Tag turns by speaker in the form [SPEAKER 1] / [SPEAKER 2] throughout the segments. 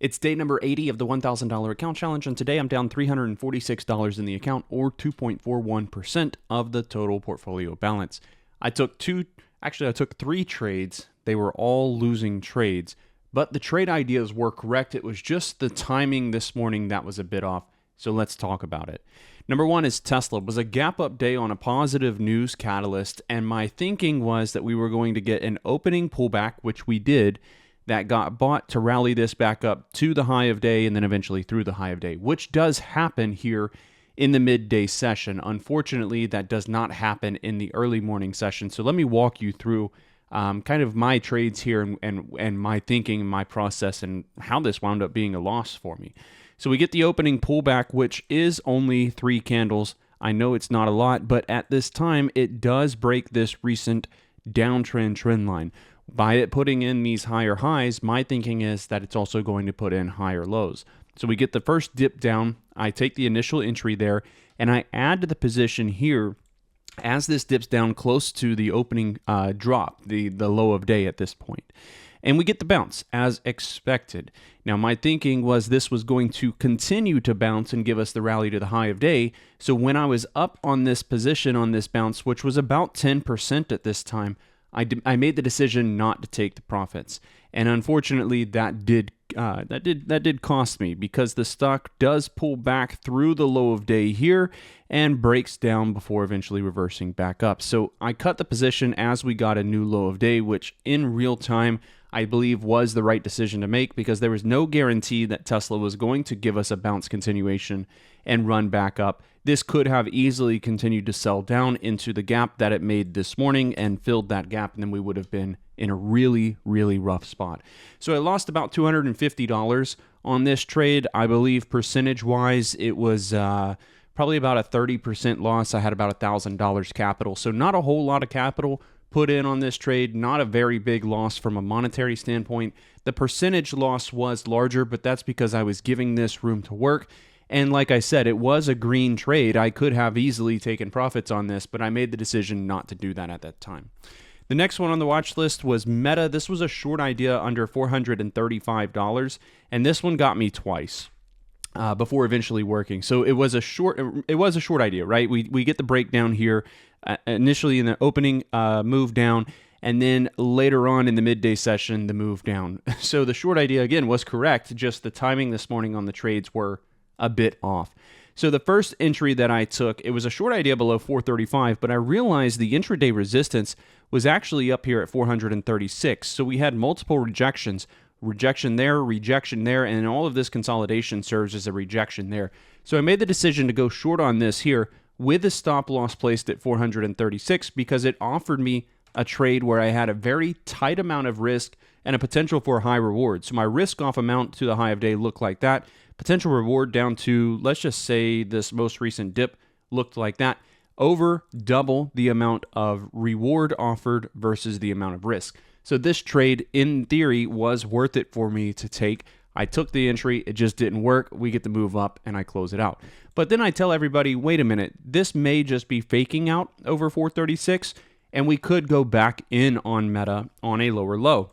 [SPEAKER 1] It's day number 80 of the $1,000 account challenge, and today I'm down $346 in the account, or 2.41% of the total portfolio balance. I took three trades. They were all losing trades, but the trade ideas were correct. It was just the timing this morning that was a bit off, so let's talk about it. Number one is Tesla. It was a gap up day on a positive news catalyst, and my thinking was that we were going to get an opening pullback, which we did, that got bought to rally this back up to the high of day and then eventually through the high of day, which does happen here in the midday session. Unfortunately, that does not happen in the early morning session. So let me walk you through kind of my trades here and my thinking, my process, and how this wound up being a loss for me. So we get the opening pullback, which is only 3 candles. I know it's not a lot, but at this time, it does break this recent downtrend trend line. By it putting in these higher highs, my thinking is that it's also going to put in higher lows. So we get the first dip down. I take the initial entry there, and I add to the position here as this dips down close to the opening drop, the low of day at this point. And we get the bounce as expected. Now, my thinking was this was going to continue to bounce and give us the rally to the high of day. So when I was up on this position on this bounce, which was about 10% at this time, I made the decision not to take the profits, and unfortunately, that did cost me, because the stock does pull back through the low of day here and breaks down before eventually reversing back up. So I cut the position as we got a new low of day, which in real time I believe was the right decision to make, because there was no guarantee that Tesla was going to give us a bounce continuation and run back up. This could have easily continued to sell down into the gap that it made this morning and filled that gap, and then we would have been in a really, really rough spot. So I lost about $250 on this trade. I believe percentage-wise, it was probably about a 30% loss. I had about $1,000 capital, so not a whole lot of capital put in on this trade, not a very big loss from a monetary standpoint. The percentage loss was larger, but that's because I was giving this room to work. And like I said, it was a green trade. I could have easily taken profits on this, but I made the decision not to do that at that time. The next one on the watch list was Meta. This was a short idea under $435, and this one got me twice before eventually working. So it was a short idea, right? We get the breakdown here initially in the opening move down, and then later on in the midday session, the move down. So the short idea again was correct. Just the timing this morning on the trades were a bit off. So the first entry that I took, it was a short idea below 435, but I realized the intraday resistance was actually up here at 436. So we had multiple rejections, rejection there, and all of this consolidation serves as a rejection there. So I made the decision to go short on this here with a stop loss placed at 436, because it offered me a trade where I had a very tight amount of risk and a potential for a high reward. So my risk off amount to the high of day looked like that. Potential reward down to, let's just say this most recent dip looked like that. Over double the amount of reward offered versus the amount of risk. So this trade, in theory, was worth it for me to take. I took the entry, it just didn't work. We get the move up and I close it out. But then I tell everybody, wait a minute, this may just be faking out over 436, and we could go back in on Meta on a lower low.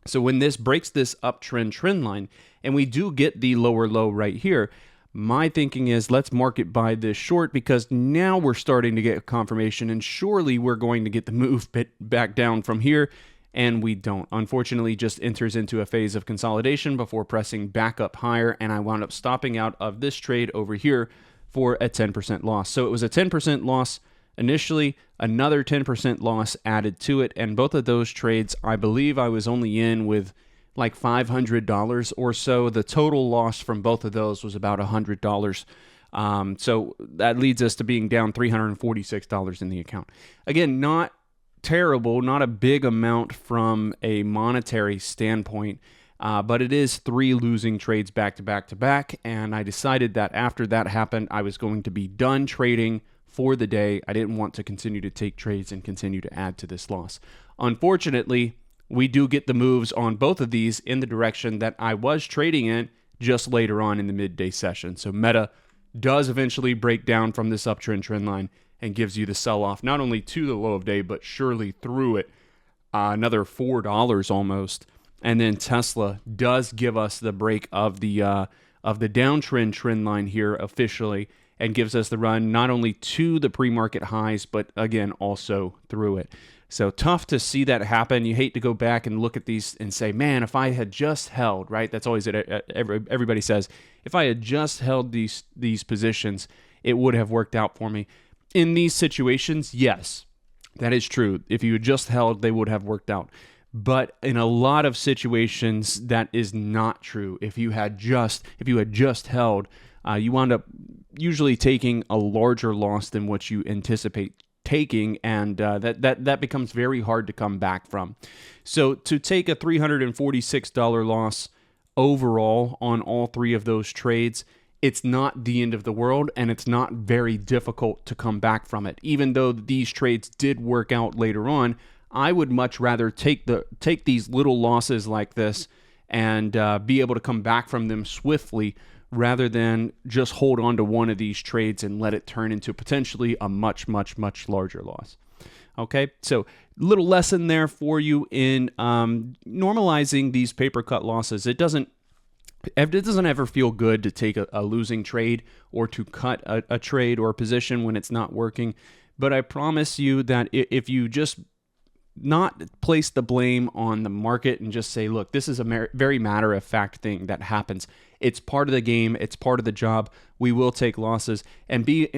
[SPEAKER 1] So when this breaks this uptrend trend line, and we do get the lower low right here, my thinking is let's market buy this short, because now we're starting to get confirmation, and surely we're going to get the move back down from here, and we don't. Unfortunately, just enters into a phase of consolidation before pressing back up higher, and I wound up stopping out of this trade over here for a 10% loss. So it was a 10% loss initially, another 10% loss added to it, and both of those trades, I believe I was only in with like $500 or so. The total loss from both of those was about $100. So that leads us to being down $346 in the account. Again, not terrible, not a big amount from a monetary standpoint, but it is 3 losing trades back to back to back, and I decided that after that happened, I was going to be done trading for the day. I didn't want to continue to take trades and continue to add to this loss. Unfortunately, we do get the moves on both of these in the direction that I was trading in just later on in the midday session. So Meta does eventually break down from this uptrend trend line and gives you the sell-off, not only to the low of day, but surely through it, another $4 almost and then Tesla does give us the break of the downtrend trend line here officially, and gives us the run not only to the pre-market highs, but again also through it. So tough to see that happen. You hate to go back and look at these and say, man, if I had just held, right? That's always it. Everybody says, if I had just held these positions, it would have worked out for me. In these situations, yes, that is true. If you had just held, they would have worked out. But in a lot of situations, that is not true. If you had just held, you wound up usually taking a larger loss than what you anticipate taking, and that becomes very hard to come back from. So to take a $346 loss overall on all three of those trades, it's not the end of the world, and it's not very difficult to come back from it. Even though these trades did work out later on, I would much rather take these little losses like this and be able to come back from them swiftly, rather than just hold on to one of these trades and let it turn into potentially a much, much, much larger loss. Okay, so little lesson there for you in normalizing these paper cut losses. It doesn't ever feel good to take a losing trade or to cut a trade or a position when it's not working. But I promise you that if you just not place the blame on the market and just say, look, this is a very matter-of-fact thing that happens. It's part of the game. It's part of the job. We will take losses, and be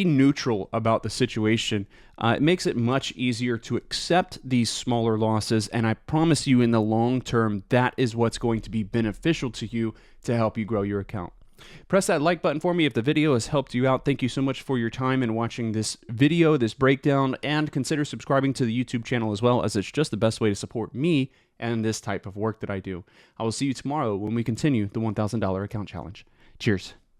[SPEAKER 1] neutral about the situation. It makes it much easier to accept these smaller losses, and I promise you in the long term, that is what's going to be beneficial to you to help you grow your account. Press that like button for me if the video has helped you out. Thank you so much for your time in watching this video, this breakdown, and consider subscribing to the YouTube channel as well, as it's just the best way to support me and this type of work that I do. I will see you tomorrow when we continue the $1,000 account challenge. Cheers.